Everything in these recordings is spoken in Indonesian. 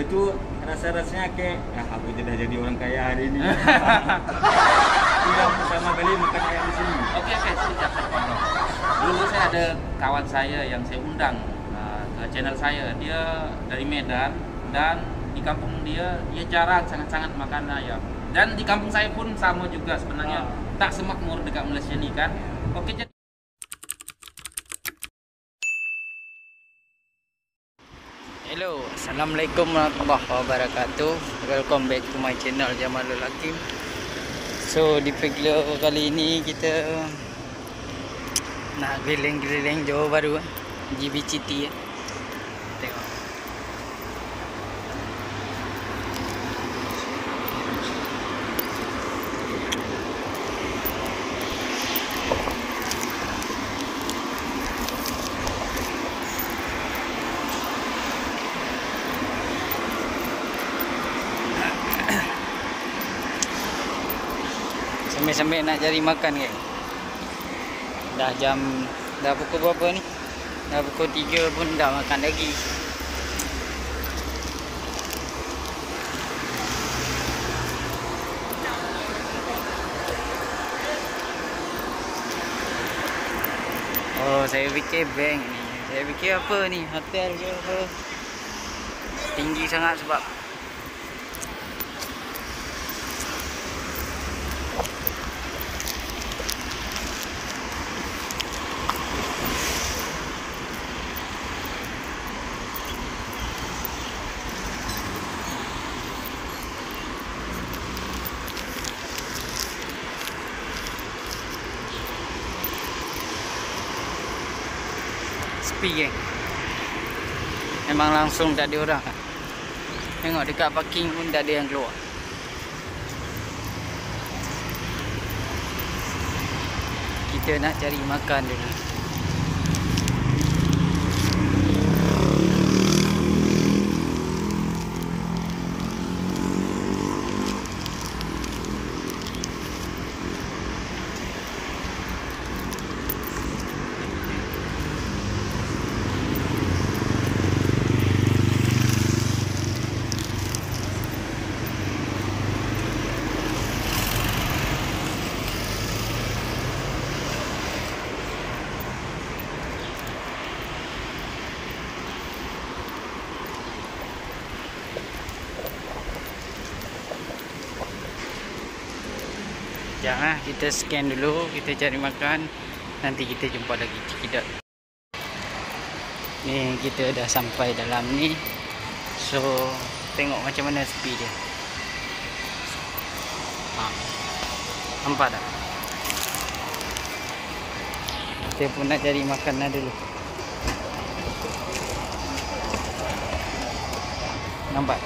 Itu rasa-rasanya kayak, aku sudah jadi orang kaya hari ini. Yang pertama kali makan ayam di sini. Oke, siap. Dulu saya ada kawan saya yang saya undang ke channel saya. Dia dari Medan dan di kampung dia jarang sangat-sangat makan ayam. Dan di kampung saya pun sama juga sebenarnya, tak semakmur dekat Malaysia ini kan. Oke, jadi hello, assalamualaikum warahmatullahi wabarakatuh. Welcome back to my channel Jamalul Hakim. So di video kali ini kita nak keliling-keliling Johor Bahru, GBCT. Tengok. Sambil-sambil nak cari makan kan. Dah pukul berapa ni? Dah pukul 3 pun dah makan lagi. Oh, saya fikir bank ni. Saya fikir apa ni? Hotel ke apa? Tinggi sangat sebab sepi kan. Memang langsung tak ada orang. Tengok dekat parking pun tak ada yang keluar. Kita nak cari makan dulu. Jangan, kita scan dulu, kita cari makan. Nanti kita jumpa lagi Cikidot. Ni kita dah sampai dalam ni. So tengok macam mana sepi dia. Nampak tak? Kita pun nak cari makanan dulu. Nampak?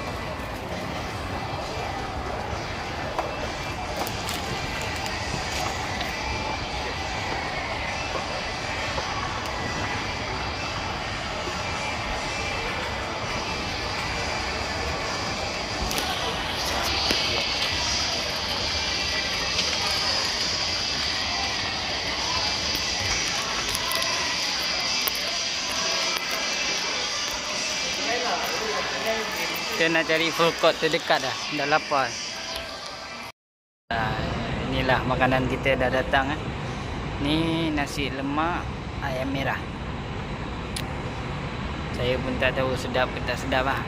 Kita nak cari food court terdekat dah. Dah lapar. Inilah makanan kita dah datang. Ni nasi lemak ayam merah. Saya pun tak tahu sedap ke tak sedap lah.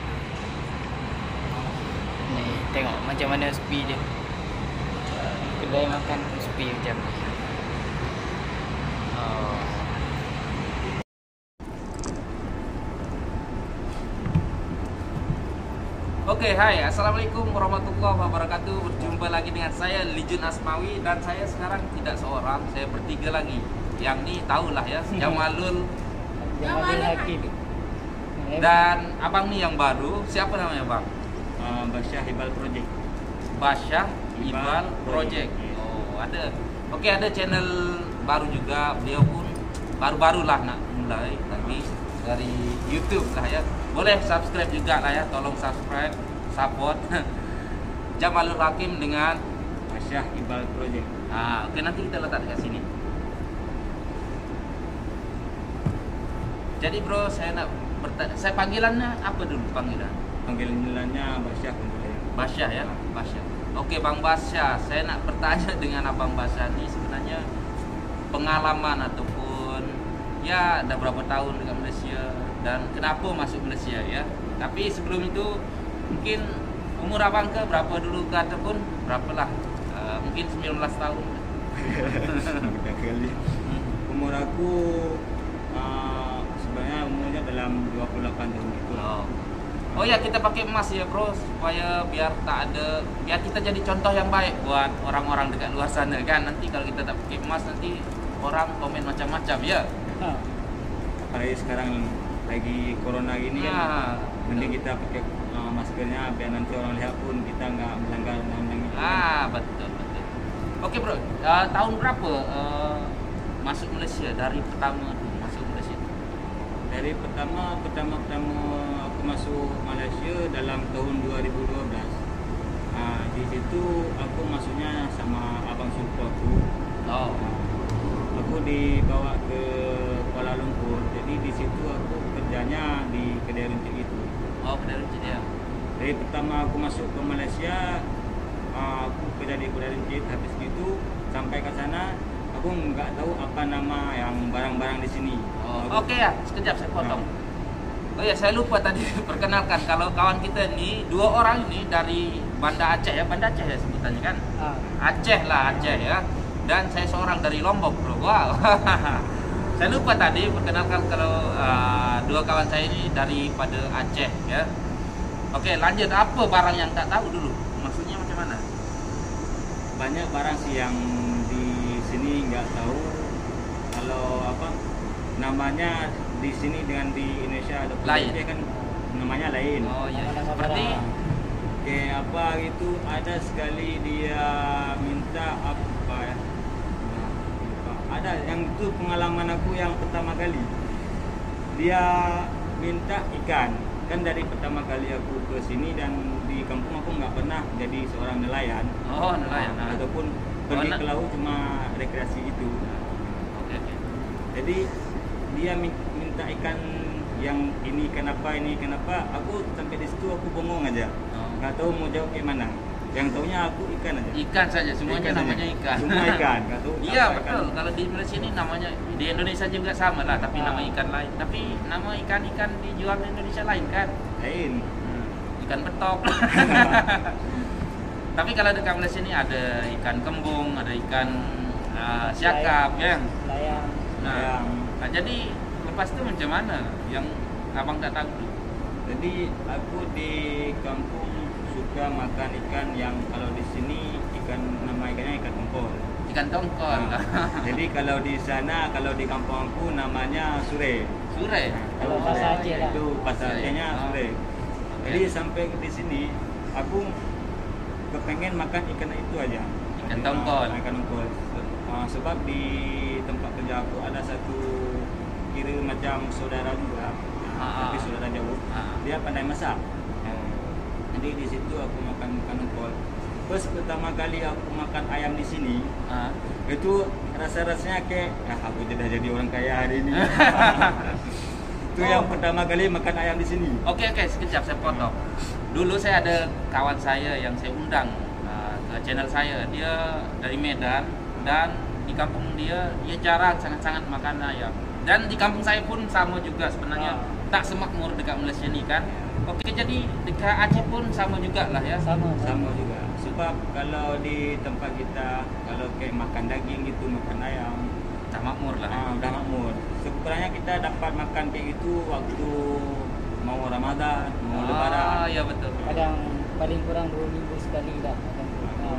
Ni tengok macam mana sepi dia. Kedai makan sepi macam ni. Oke, hai, assalamualaikum warahmatullahi wabarakatuh. Berjumpa lagi dengan saya Lijun Asmawi. Dan saya sekarang tidak seorang, saya bertiga lagi. Yang ni tahulah ya, Jamalul Hakim. Dan abang ni yang baru. Siapa namanya bang? Basyah Ibal Project. Basyah Ibal Project. Oh, ada. Oke, ada channel baru juga. Beliau pun baru-barulah nak mulai lagi dari YouTube lah ya. Boleh subscribe juga lah ya. Tolong subscribe, support Jamalul Hakim dengan Basyah Ibal Project. Oke, nanti kita letak dekat sini. Jadi bro, saya nak bertanya, saya panggilannya apa dulu panggilan? panggilannya Basyah ya. Basyah ya, Basyah. Oke Bang Basyah, saya nak bertanya dengan Abang Basyah ini sebenarnya pengalaman ataupun ya ada berapa tahun dekat Malaysia dan kenapa masuk Malaysia ya. Tapi sebelum itu mungkin umur abang ke berapa dulu ke ataupun berapalah mungkin 19 tahun. Mudah kali. Umur aku sebenarnya umurnya dalam 28 tahun gitu. Oh ya, kita pakai emas ya bro, supaya biar kita jadi contoh yang baik buat orang-orang dekat luar sana kan. Nanti kalau kita tak pakai emas nanti orang komen macam-macam ya. Apalagi sekarang lagi corona gini kan, mending kita pakai maskernya biar nanti orang lihat pun kita nggak melanggar undang-undang itu. Betul. Oke bro, tahun berapa masuk Malaysia dari pertama masuk Malaysia? Dari pertama aku masuk Malaysia dalam tahun 2012. Di situ aku masuknya sama abang sepupu aku. Aku dibawa ke Kuala Lumpur. Jadi di situ aku kerjanya di kedai runcit itu. Kedai runcit ya. Dari pertama aku masuk ke Malaysia, aku kerja di kedai runcit. Habis itu sampai ke sana, aku nggak tahu apa nama yang barang-barang di sini. Oke ya, sekejap saya potong. Oh ya, saya lupa tadi perkenalkan kalau kawan kita ini 2 orang ini dari Banda Aceh ya, Banda Aceh ya sebutannya kan? Aceh ya. Dan saya seorang dari Lombok bro. Wow. Saya lupa tadi perkenalkan kalau 2 kawan saya ini daripada Aceh ya. Oke, lanjut, apa barang yang tak tahu dulu? Maksudnya macam mana? Banyak barang sih yang di sini nggak tahu. Kalau apa namanya di sini dengan di Indonesia ada lain kan namanya lain. Iya. Seperti kayak apa gitu, ada sekali dia minta apa ya? Ada yang itu pengalaman aku yang pertama kali. Dia minta ikan. Kan dari pertama kali aku ke sini dan di kampung aku nggak pernah jadi seorang nelayan. Nelayan. Ataupun pergi ke laut cuma rekreasi gitu. Oke. Jadi dia minta ikan yang ini kenapa. Aku sampai di situ aku bengong aja. Nggak tahu mau jawab kayak mana. Yang taunya aku ikan aja. Ikan saja, semuanya ikan namanya ikan. Semua ikan, nggak tahu. Iya betul. Ikan. Kalau di Malaysia ini namanya, di Indonesia juga sama lah, tapi nama ikan lain. Tapi nama ikan dijual di Indonesia lain kan? Lain. Ikan betok. Tapi kalau dekat Malaysia ini ada ikan kembung, ada ikan siakap, ya. Layang. Nah, jadi lepas itu macam mana? Yang abang tak tahu? Jadi aku di kampung suka makan ikan yang kalau di sini nama ikannya ikan tongkol. Ikan tongkol. Jadi kalau di sana, kalau di kampung aku namanya sure. Kalau bahasa Aceh lah. Itu bahasa Acehnya sure. Jadi sampai di sini aku kepengen makan ikan itu aja. Ikan tongkol. Sebab di tempat kerja aku ada satu kira macam saudara juga, tapi saudara jauh. Dia pandai masak. Jadi di situ aku makan tongkol. Terus pertama kali aku makan ayam di sini, itu rasanya kayak aku sudah jadi orang kaya hari ini. Itu yang pertama kali makan ayam di sini. Oke, sekejap saya potong. Dulu saya ada kawan saya yang saya undang ke channel saya. Dia dari Medan dan di kampung dia jarang sangat-sangat makan ayam. Dan di kampung saya pun sama juga sebenarnya, tak semakmur dekat Malaysia ni kan. Oke, jadi dekat Aceh pun sama juga lah ya. Sama juga. Sebab kalau di tempat kita, kalau kayak makan daging gitu, makan ayam, tak makmur lah. Udah makmur. Sebenarnya kita dapat makan kayak gitu waktu mau Ramadan, mau Lebaran. Iya betul. Kadang paling kurang 2 minggu sekali lah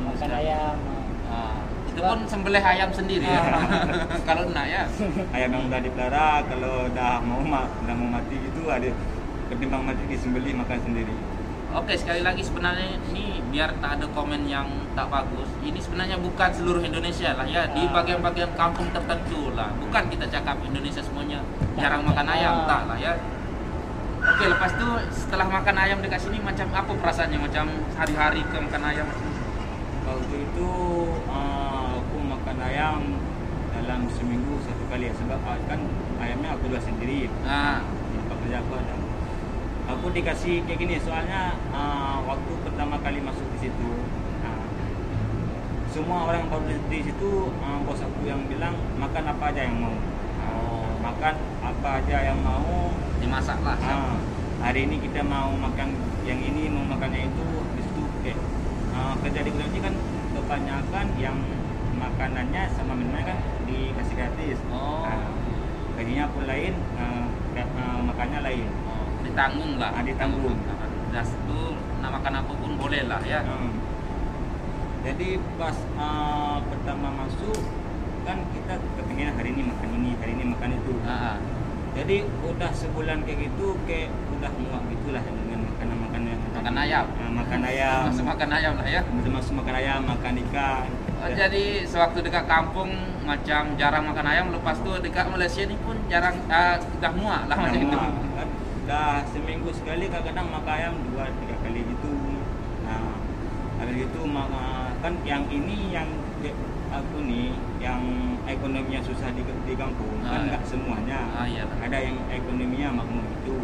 makan ayam. Itu pun sembelih ayam sendiri ya. Kalau nak ya. Ayam yang udah dipelihara, kalau udah mau mati gitu, ada ketimbang mati disembelih makan sendiri. Oke, sekali lagi sebenarnya ini biar tak ada komen yang tak bagus. Ini sebenarnya bukan seluruh Indonesia lah ya, di bagian-bagian kampung tertentu lah. Bukan kita cakap Indonesia semuanya jarang makan ayam, tak lah ya. Oke, lepas tu setelah makan ayam dekat sini macam apa perasaannya? Macam hari-hari ke makan ayam? Waktu itu aku makan ayam dalam seminggu 1 kali ya, sebab kan ayamnya aku jual sendiri. Di tempat kerja aku ada. aku dikasih kayak gini soalnya waktu pertama kali masuk di situ, semua orang yang baru di situ, bos aku yang bilang makan apa aja yang mau. Makan apa aja yang mau dimasak lah. Hari ini kita mau makan yang ini, mau makannya itu. Di situ kerja di gudang ini kan kebanyakan yang makanannya sama minumannya kan dikasih gratis. Gajinya pun lain, makannya lain. Ditanggung lah. Ditanggung. Das itu nak makan apa pun boleh lah ya. Jadi pas pertama masuk kan kita kepingin hari ini makan ini, hari ini makan itu. Jadi udah sebulan kayak gitu, kayak udah muak gitulah dengan makanan-makanan. Makan ayam. Makan ayam. Masuk makan ayam lah ya. Masuk makan ayam, makan ikan. Jadi sewaktu dekat kampung macam jarang makan ayam, lepas tu dekat Malaysia ni pun jarang, dah muak lah macam itu. Dah seminggu sekali kadang-kadang makan ayam 2-3 kali gitu. Nah, habis itu kan yang ini yang aku nih yang ekonominya susah di kampung kan nggak semuanya. Iya. Ada yang ekonominya makmur itu.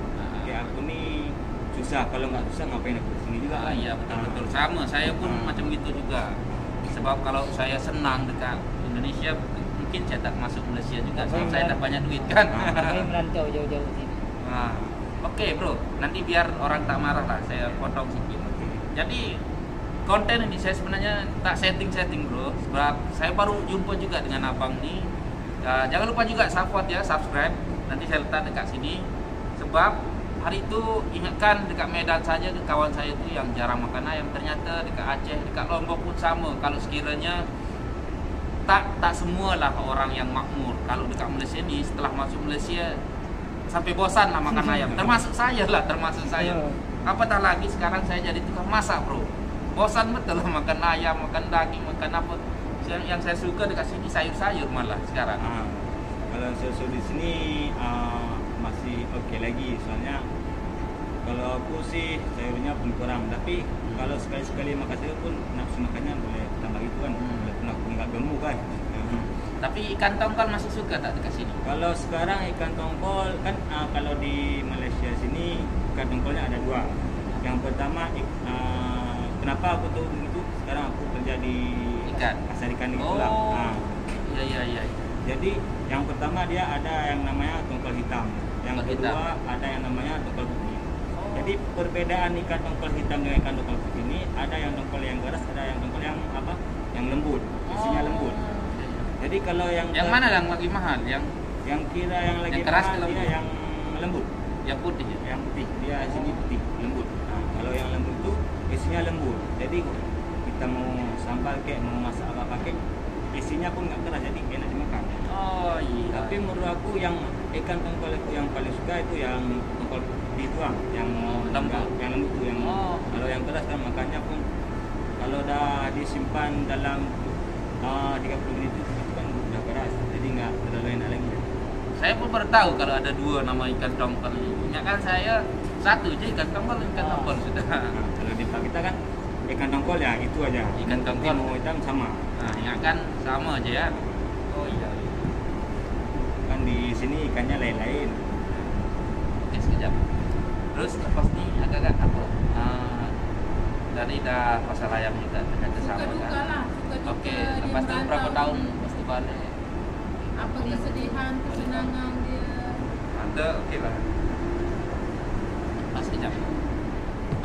Kayak aku nih susah, kalau nggak susah ngapain aku kesini juga. Iya betul-betul sama, saya pun macam gitu juga. Sebab kalau saya senang dekat Indonesia, mungkin saya tak masuk Malaysia juga. Sebab saya dah banyak duit kan. Ngapain merantau jauh-jauh sini? Oke bro, nanti biar orang tak marah lah, saya potong sedikit. Jadi konten ini saya sebenarnya tak setting bro, sebab saya baru jumpa juga dengan abang nih. Jangan lupa juga support ya, subscribe. Nanti saya letak dekat sini. Sebab hari itu ingatkan dekat Medan saja kawan saya itu yang jarang makan ayam, ternyata dekat Aceh, dekat Lombok pun sama. Kalau sekiranya tak semualah orang yang makmur. Kalau dekat Malaysia ni setelah masuk Malaysia sampai bosan lah makan ayam. Termasuk saya. Apatah lagi sekarang saya jadi tukang masak bro. Bosan betul lah makan ayam, makan daging, makan apa. Yang saya suka dekat sini sayur-sayur malah sekarang. Kalau sayur di sini masih oke lagi, soalnya kalau aku sih sayurnya pun kurang, tapi kalau sekali-sekali makan sayur pun nafsu makannya boleh tambah gitu kan, walaupun aku nggak gemuk kan. Tapi ikan tongkol masih suka tak dekat sini? Kalau sekarang ikan tongkol kan kalau di Malaysia sini ikan tongkolnya ada dua. Yang pertama kenapa aku tahu begitu? Sekarang aku kerja di pasar ikan gitu lah. Iya. Jadi yang pertama dia ada yang namanya tongkol hitam. Yang kedua ada yang namanya tongkol putih. Jadi perbedaan ikan tongkol hitam dengan ikan tongkol putih ini, ada yang tongkol yang keras, ada yang tongkol yang apa? Yang lembut, isinya lembut. Jadi kalau yang mana yang lagi mahal? Yang kira yang lagi keras mahal dia yang lembut. Yang putih. Yang putih, dia sini putih, lembut. Kalau yang lembut itu isinya lembut. Jadi kita mau sambal kek, mau masak apa pakai, isinya pun nggak keras, jadi enak dimakan. Iya. Tapi menurut aku yang ikan tongkol aku yang paling suka itu yang tongkol putih itu, yang lembut. Yang lembut itu yang. Kalau yang keras kan makannya pun kalau udah disimpan dalam 30 menit itu kan udah keras, jadi nggak terlalu enak lagi. Saya pun baru tahu kalau ada dua nama ikan tongkol. Ya kan saya satu aja ikan tongkol sudah. Kalau di tempat kita kan ikan tongkol ya itu aja. Ikan tongkol mau hitam sama. Ya kan sama aja ya. Oh iya. Kan di sini ikannya lain-lain. Oke sekejap. Terus lepas ni agak-agak apa? Dari dah pasar ayam juga ternyata sama kan. Oke, lepas tu berapa tahun pasti balik? Apa kesedihan, kesenangan dia? Ada, okey lah. Pas kejap.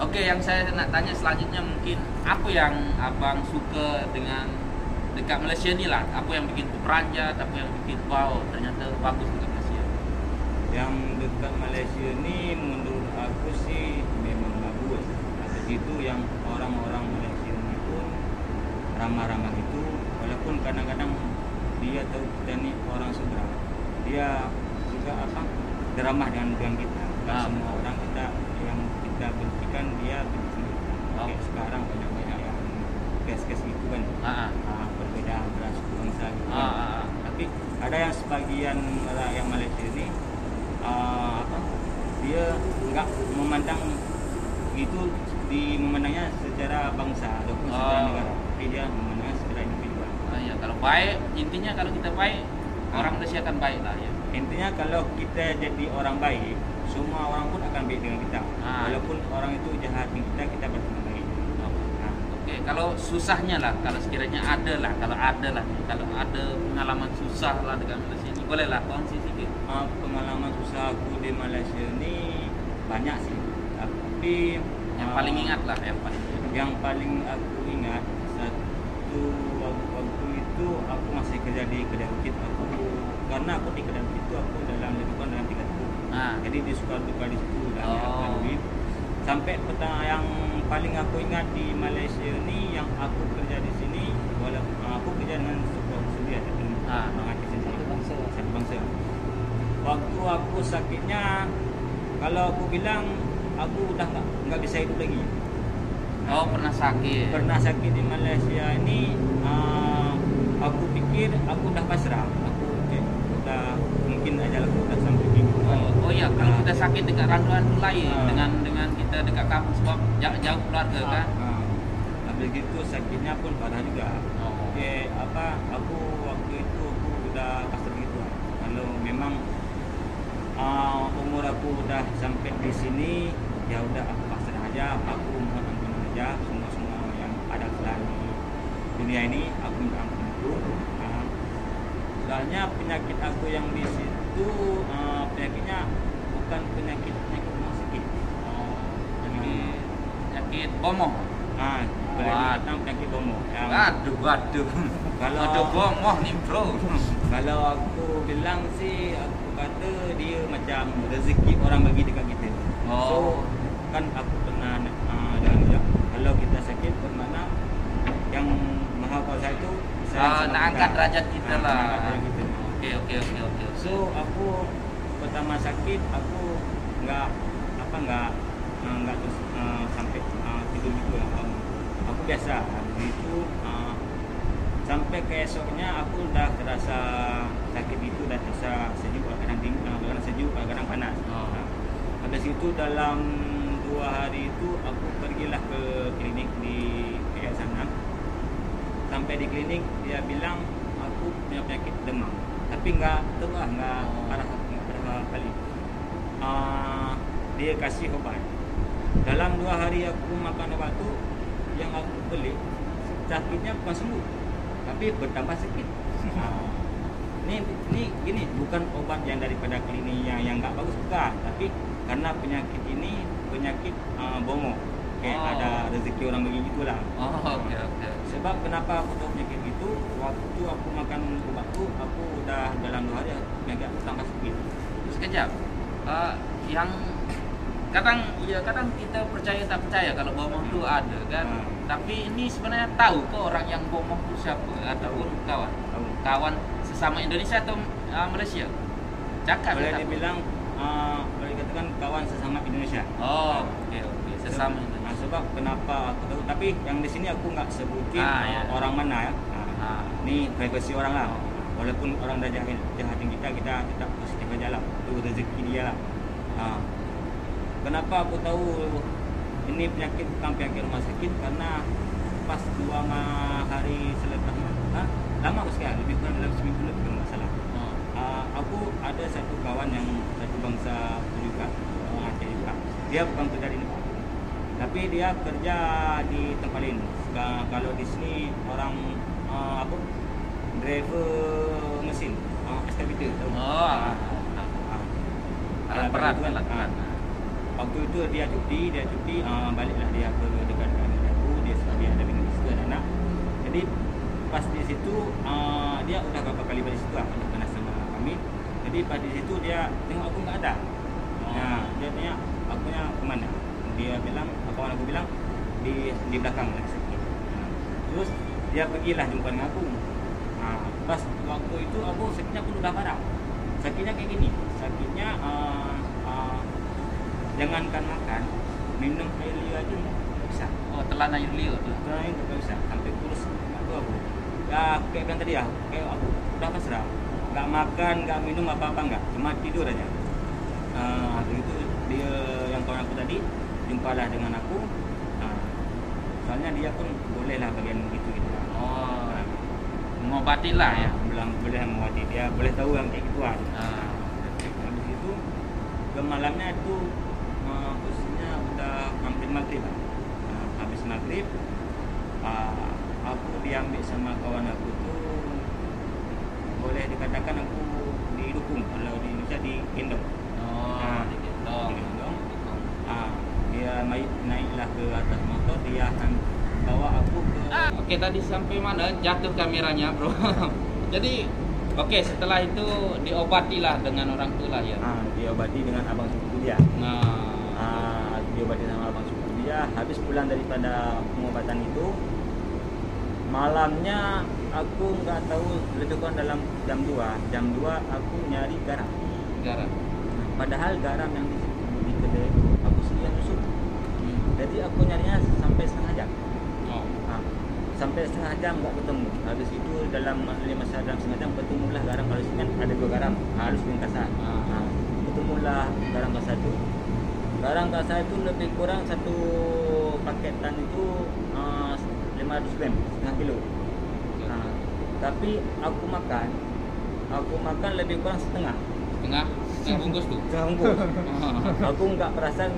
Oke, yang saya nak tanya selanjutnya mungkin apa yang abang suka dengan dekat Malaysia ni lah? Apa yang bikin peranjat, apa yang bikin wow ternyata bagus dekat Malaysia? Yang dekat Malaysia ni menurut aku sih memang bagus. Di situ yang orang-orang Malaysia ni pun ramah-ramah itu, walaupun kadang-kadang dia tahu kita ni orang seberang, dia juga ramah dengan kita. Semua orang kita yang kita bencikan dia benci kita. Kayak sekarang banyak yang kes-kes itu kan, perbedaan ras bangsa gitu kan. Tapi ada yang sebagian yang Malaysia ini dia nggak memandang itu, memandangnya secara bangsa ataupun secara negara, tapi dia memandangnya secara individual. Ya, kalau baik, intinya kalau kita baik, orang Malaysia akan baik lah ya. Intinya kalau kita jadi orang baik, semua orang pun akan baik dengan kita. Walaupun orang itu jahatin kita, kita berteman baik. Oke, kalau susahnya lah, kalau sekiranya ada lah, kalau ada pengalaman susah lah dengan Malaysia ini, boleh lah kongsi sedikit. Pengalaman susah aku di Malaysia ini banyak sih, tapi Yang paling ingat lah, yang paling aku ingat satu waktu itu aku masih kerja di kedai bukit karena aku di kedai bukit itu aku dalam lebih kurang dalam 3 tahun. Jadi di suka duka di situ dan aku lalui sampai petang yang paling aku ingat di Malaysia ini yang aku kerja di sini, walaupun aku kerja dengan suku sendiri tapi satu bangsa. Waktu aku sakitnya, kalau aku bilang aku udah nggak bisa hidup lagi. Pernah sakit. Pernah sakit di Malaysia ini. Aku pikir aku udah pasrah. Aku udah mungkin aja aku udah sampai gitu. Iya, kalau kita sakit dekat randu-randu lain dengan kita dekat kampung sebab jauh keluarga kan. Habis gitu sakitnya pun parah juga. Aku waktu itu aku udah pasrah gitu. Kalau memang umur aku udah sampai di sini, ya udah aku pasrah aja, aku mohon ampun aja semua yang ada selain dunia ini, aku minta ampun itu. Soalnya penyakit aku yang di situ penyakitnya bukan penyakit rumah sakit. Penyakit bomoh. Penyakit bomoh. Waduh. Kalau ada bomoh nih bro. Kalau aku bilang sih, aku kata dia macam rezeki orang bagi dekat kita. So kan aku pernah bilang kalau kita sakit bermakna yang Maha Kuasa itu nak angkat derajat kita lah. Oke. So aku pertama sakit aku nggak terus sampai tidur gitu lah. Aku biasa itu sampai keesoknya aku udah terasa sakit itu, udah terasa sejuk, kadang sejuk, kadang panas. Habis itu dalam 2 hari itu aku pergilah ke klinik di sana. Sampai di klinik dia bilang aku punya penyakit demam, tapi nggak parah kali. Dia kasih obat. Dalam 2 hari aku makan obat itu, yang aku beli sakitnya bukan sembuh, tapi bertambah sakit. Ini gini, bukan obat yang daripada klinik yang nggak bagus, bukan, tapi karena penyakit ini penyakit bomo. Ada rezeki orang bagi gitulah. Oke. Sebab kenapa aku tahu penyakit itu, waktu aku makan obat itu, aku udah dalam 2 hari penyakit tambah sakit. Terus sekejap, yang kadang kita percaya tak percaya kalau bomoh itu ada kan. Tapi ini sebenarnya tahu ke orang yang bomoh itu siapa ataupun kawan sesama Indonesia atau Malaysia? Cakap boleh dibilang boleh dikatakan kawan sesama Indonesia. Oke. Sesama Indonesia. Sebab kenapa aku tahu, tapi yang di sini aku nggak sebutin orang mana ya. Ini privasi orang lah. Walaupun orang dah jahatin kita tetap positif aja lah. Itu rezeki dia lah. Kenapa aku tahu ini penyakit bukan penyakit rumah sakit, karena pas 2 hari selepasnya, lama sekali, lebih kurang dalam seminggu lebih kalau nggak salah. Aku ada satu kawan yang satu bangsa juga, orang Aceh juga. Dia bukan kerja di Nepal, tapi dia kerja di tempat lain. Kalau di sini orang driver mesin, excavator. Alat berat. Waktu itu dia cuti, baliklah dia ke dekat aku, dia ada bini isteri dan anak. Jadi pas di situ dia udah beberapa kali balik situ karena sama kami. Jadi pas di situ dia tengok aku nggak ada. Dia tanya akunya kemana? Dia bilang, kawan aku bilang di belakang lagi sakit. Terus dia pergilah jumpa dengan aku. Pas waktu itu aku sakitnya pun udah parah. Sakitnya kayak gini. Sakitnya jangankan makan, minum air liur aja nggak bisa. Telan air liur tuh. Telan air nggak bisa, sampai kurus. Aku kayak bilang tadi kayak aku udah pasrah. Nggak makan, nggak minum apa-apa nggak, cuma tidur aja. Habis itu dia yang kawan aku tadi jumpalah dengan aku. Soalnya dia pun boleh lah bagian gitu. Mengobati lah ya. Boleh mengobati, dia boleh tahu yang kayak gituan. Habis itu ke malamnya itu posisinya udah hampir maghrib lah. Habis maghrib aku diambil sama kawan aku tuh, boleh dikatakan aku didukung, kalau di Indonesia digendong. Digendong. Dia naiklah ke atas motor, dia bawa aku ke. Oke, tadi sampai mana? Jatuh kameranya, bro. Jadi, oke, setelah itu diobatilah dengan orang tua lah ya. Diobati dengan abang sepupu dia. Diobati sama abang sepupu dia. Habis pulang daripada pengobatan itu, malamnya aku nggak tahu, lebih kurang dalam jam 2. Jam 2 aku nyari garam. Padahal garam yang di kedai aku sendiri yang nusuk. Jadi aku nyarinya sampai setengah jam. Sampai setengah jam nggak ketemu. Habis itu dalam setengah jam ketemulah garam. Kalau sini kan ada 2 garam, halus dan kasar. Ketemulah garam kasar itu. Garam kasar itu lebih kurang satu paketan itu 500 gram, setengah kilo. Tapi aku makan lebih kurang setengah bungkus tuh. Setengah bungkus. Aku nggak perasan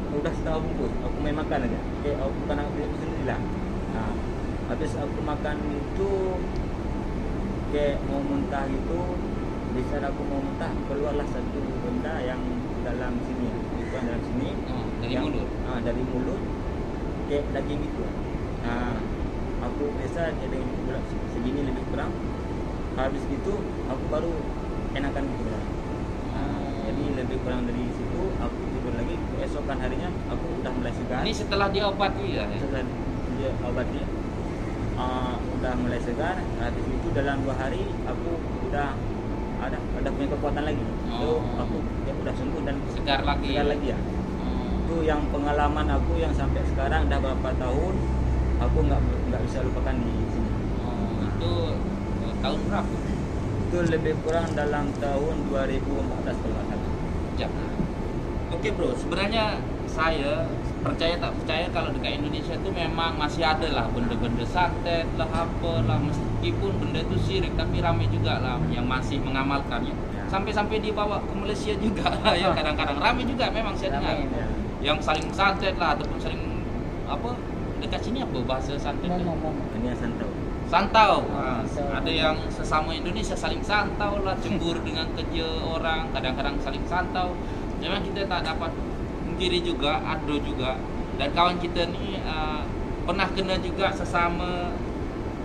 udah setengah bungkus. Aku main makan aja. Aku bukan aku sendiri lah. Habis aku makan itu kayak mau muntah gitu. Di saat aku mau muntah, keluarlah satu benda yang dalam sini, bukan dalam sini. Dari yang, mulut. Dari mulut, kayak daging gitu. Aku biasa kayak daging bulat segini lebih kurang. Habis itu aku baru enakan gitu. Jadi lebih kurang dari situ aku tidur lagi. Keesokan harinya aku udah mulai segar. Ini setelah diobati ya? Setelah diobati. Udah mulai segar. Habis itu dalam 2 hari aku udah ada punya kekuatan lagi. Itu aku udah sembuh dan segar lagi ya. Itu yang pengalaman aku yang sampai sekarang udah berapa tahun aku nggak bisa lupakan di sini. Itu tahun berapa? Itu lebih kurang dalam tahun 2014 kalau nggak salah. Oke bro, sebenarnya saya percaya tak percaya kalau dekat Indonesia itu memang masih ada lah benda-benda santet lah, apalah, meskipun benda itu syirik tapi ramai juga lah yang masih mengamalkannya. Sampai-sampai dibawa ke Malaysia juga lah ya, kadang-kadang ramai juga memang saya dengar. Yang saling santet lah ataupun saling apa, dekat sini apa bahasa santet? Ini santau. Santau. Ada yang sesama Indonesia saling santau lah, cemburu dengan kerja orang, kadang-kadang saling santau. Memang kita tak dapat kiri juga, ada juga, dan kawan kita ni pernah kena juga sesama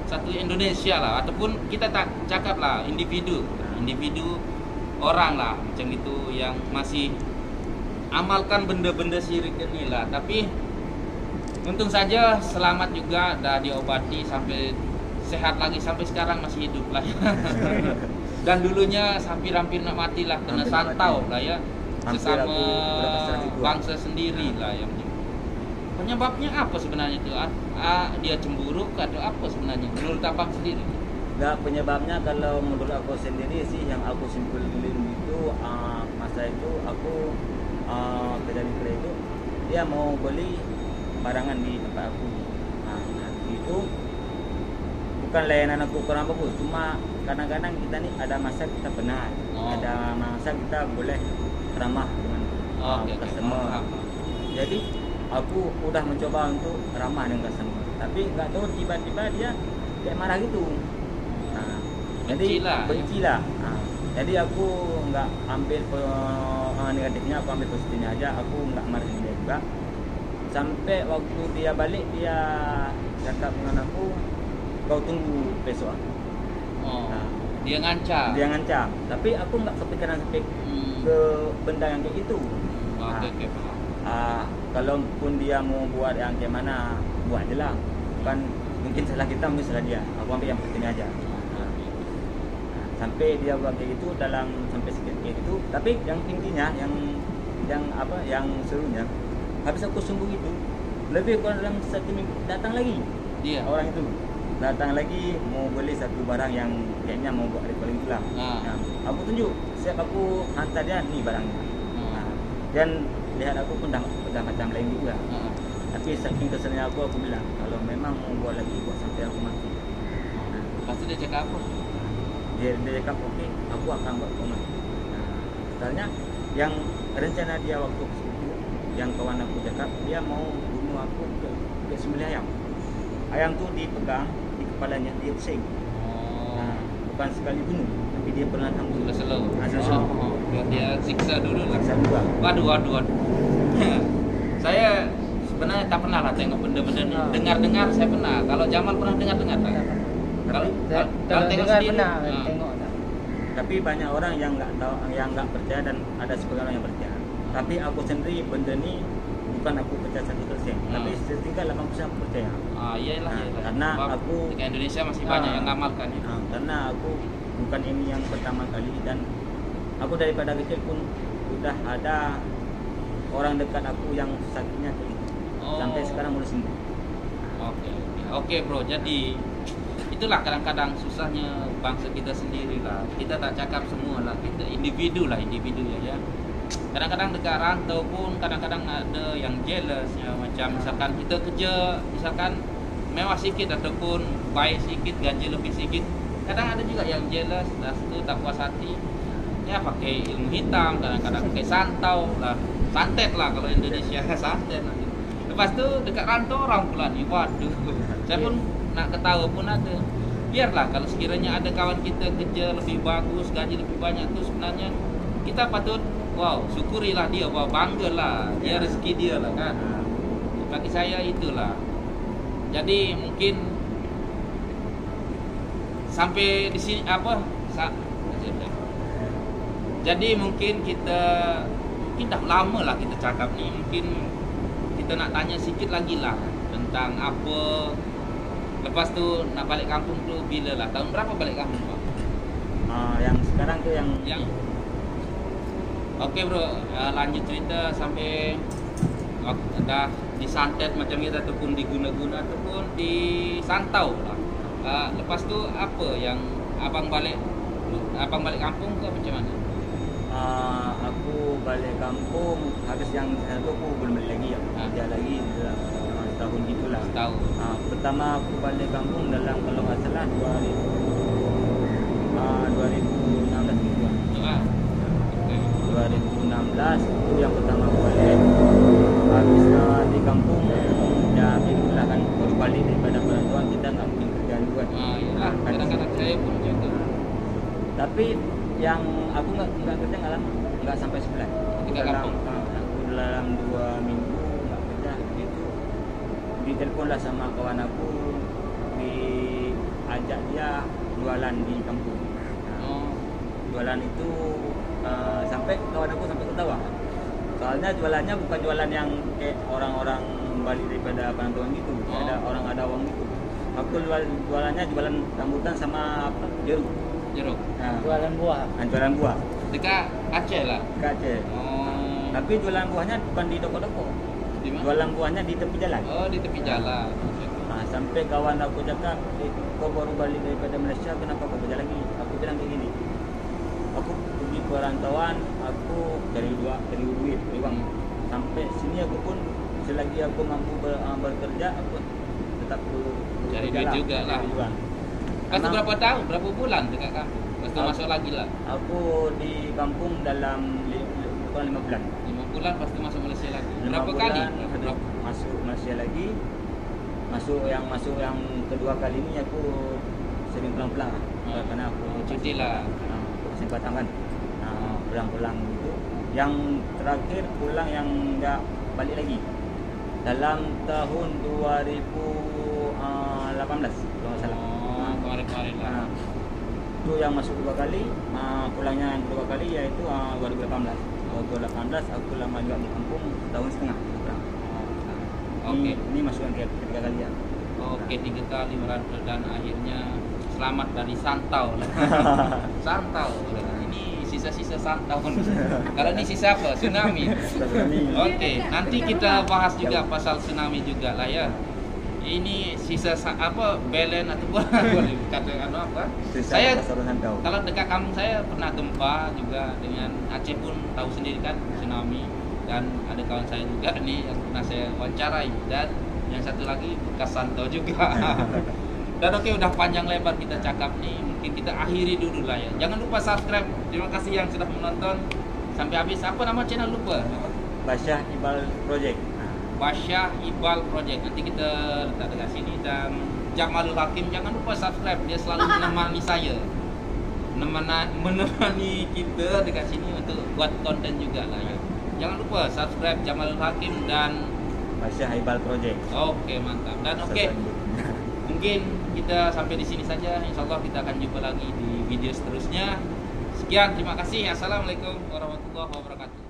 satu Indonesia lah, ataupun kita tak cakap lah individu orang lah macam itu yang masih amalkan benda-benda syirik ni lah. Tapi untung saja selamat juga, dah diobati sampai sehat lagi, sampai sekarang masih hidup lah. Dan dulunya hampir nak mati lah, kena santau lah ya. Sesama bangsa sendiri lah yang penyebabnya apa sebenarnya itu? Dia cemburu atau apa sebenarnya menurut abang sendiri? Nggak, penyebabnya kalau menurut aku sendiri sih yang aku simpulin itu masa itu aku kedai itu dia mau beli barangan di tempat aku. Itu bukan layanan aku kurang bagus, cuma kadang-kadang kita nih ada masa kita benar, ada masa kita boleh ramah dengan customer. Jadi aku udah mencoba untuk ramah dengan customer, tapi nggak tahu tiba-tiba dia kayak marah gitu. Jadi benci lah. Jadi aku nggak ambil negatifnya, aku ambil positifnya aja. Aku nggak marahin dia juga. Sampai waktu dia balik, dia cakap dengan aku, kau tunggu besok. Dia ngancam. Tapi aku nggak kepikiran sampai ke benda yang kayak gitu. Kalaupun dia mau buat yang kayak mana, buat aja lah. Bukan mungkin salah kita, mungkin salah dia. Aku ambil yang penting aja. Sampai dia buat kayak gitu dalam sampai sekian kayak gitu. Tapi yang intinya, yang serunya, habis aku sembuh itu, lebih kurang dalam 1 minggu datang lagi. Orang itu datang lagi mau beli satu barang yang kayaknya mau buat recalling tulang. Aku tunjuk, siap aku hantar dia nih barangnya. Dan lihat aku pun dah macam lain juga. Tapi saking kesennya aku bilang kalau memang mau buat lagi, buat sampai aku mati. Pasti dia cakap apa? Dia cakap oke, aku akan buat kau mati. Sebenarnya yang rencana dia waktu ke situ, yang kawan aku cakap dia mau bunuh aku ke sembelih ayam. Ayam tuh dipegang di kepalanya, dia pusing. Nah, bukan sekali bunuh, tapi dia pernah tangguh. Slow. Slow. Dia siksa dulu lah. Siksa dulu. Waduh. Saya sebenarnya tak pernah lah tengok benda-benda ni. Dengar-dengar saya pernah. Kalau Jamal pernah dengar-dengar tak? Kalau tengok dengar sendiri, pernah tengok tak. Tapi banyak orang yang nggak tahu, yang nggak percaya, dan ada sebagian orang yang percaya. Tapi aku sendiri benda ni bukan aku percaya 100%, tapi setingkat 80% aku percaya. Iyalah. Karena Sebab aku di Indonesia masih banyak yang ngamalkan itu. Karena aku bukan ini yang pertama kali, dan aku daripada kecil pun udah ada orang dekat aku yang sakitnya kayak gitu. Sampai sekarang udah sembuh. Oke bro, jadi itulah kadang-kadang susahnya bangsa kita sendiri lah. Kita tak cakap semua lah, kita individu ya. Kadang-kadang dekat rantau pun kadang-kadang ada yang jealous ya, macam misalkan kita kerja misalkan mewah sikit ataupun baik sikit, gaji lebih sikit, kadang ada juga yang jealous, dah itu tak puas hati ya, pakai ilmu hitam, kadang-kadang pakai santau lah, santet lah kalau Indonesia santet lah. Lepas tu dekat rantau orang pula ni, waduh, saya pun nak ketawa pun ada. Biarlah kalau sekiranya ada kawan kita kerja lebih bagus, gaji lebih banyak tu, sebenarnya kita patut syukurilah dia, banggalah dia, rezeki dia lah kan. Bagi saya itulah. Jadi mungkin sampai di sini jadi mungkin kita dah lama lah kita cakap ni, mungkin kita nak tanya sikit lagi lah tentang apa. Lepas tu nak balik kampung tu bila lah? Tahun berapa balik kampung Pak? Yang sekarang tu yang Okey bro, lanjut cerita sampai dah disantet macam kita ataupun diguna-guna ataupun disantau lah. Lepas tu apa yang abang balik kampung ke macam mana? Aku balik kampung habis yang satu aku belum balik lagi ya. Kerja lagi setahun gitulah. Setahun. Pertama aku balik kampung dalam kalau nggak salah 2016 gitu. 2016 itu yang pertama aku balik. Habis di kampung ya begitulah kan, baru balik daripada perantauan kita nggak mungkin kerjaan juga. Iyalah, kadang-kadang saya pun macam tu. Tapi yang aku nggak kerja nggak lama, nggak sampai sebulan. Kampung. Aku dalam 2 minggu nggak kerja itu, ditelepon lah sama kawan aku, diajak dia jualan di kampung. Jualan itu sampai kawan aku sampai ketawa. Soalnya jualannya bukan jualan yang kayak orang-orang balik daripada perantauan gitu. Ada orang ada uang gitu. Aku jualannya jualan rambutan sama jeruk. Nah, Jualan buah. Jualan buah. Dekat Aceh lah. Dekat Aceh. Tapi jualan buahnya bukan di toko-toko. Di mana? Jualan buahnya di tepi jalan. Di tepi jalan. Sampai kawan aku cakap, kau baru balik daripada Malaysia, kenapa kau kerja lagi? Aku bilang kayak gini, aku pergi perantauan, aku cari duit, uang. Sampai sini aku pun selagi aku mampu bekerja, aku tetap cari duit juga lah. Lepas tu berapa tahun, berapa bulan dekat kampung? Lepas tu masuk lagi lah. Aku di kampung dalam 5 bulan. 5 bulan, lepas tu masuk Malaysia lagi. 5 Berapa bulan, kali? Masuk Malaysia lagi. Masuk yang kedua kali ini aku sering pulang-pulang karena aku cuti lah. Kesempatan kan. Pulang-pulang gitu. Yang terakhir pulang yang enggak balik lagi dalam tahun 2018 kalau nggak salah. Kemarin-kemarin lah. Itu yang masuk 2 kali, pulangnya yang kedua kali yaitu 2018. 2018 aku lama juga di kampung, setahun setengah pulang. Ini masuk yang ketiga kali ya. 3 kali merantau dan akhirnya selamat dari santau lah. Santau. Ini sisa-sisa santau. Kalau ini sisa apa? Tsunami. Nanti kita bahas juga pasal tsunami juga lah ya. Ini sisa belen ataupun katakan apa? Saya kalau dekat kampung saya pernah gempa juga, dengan Aceh pun tahu sendiri kan tsunami, dan ada kawan saya juga nih yang pernah saya wawancarai, dan yang satu lagi bekas santau juga. Dan udah panjang lebar kita cakap nih, mungkin kita akhiri dulu lah ya. Jangan lupa subscribe. Terima kasih yang sudah menonton. sampai habis. Apa nama channel lupa? Basyah Iqbal Project. Basyah Iqbal Project. Nanti kita letak dekat sini. Dan Jamalul Hakim, jangan lupa subscribe. Dia selalu menemani saya, menemani kita dekat sini untuk buat konten juga lah ya. Jangan lupa subscribe Jamalul Hakim dan Basyah Iqbal Project. Oke, mantap. Dan oke, mungkin kita sampai di sini saja. InsyaAllah kita akan jumpa lagi di video seterusnya. Sekian, terima kasih. Assalamualaikum warahmatullahi wabarakatuh.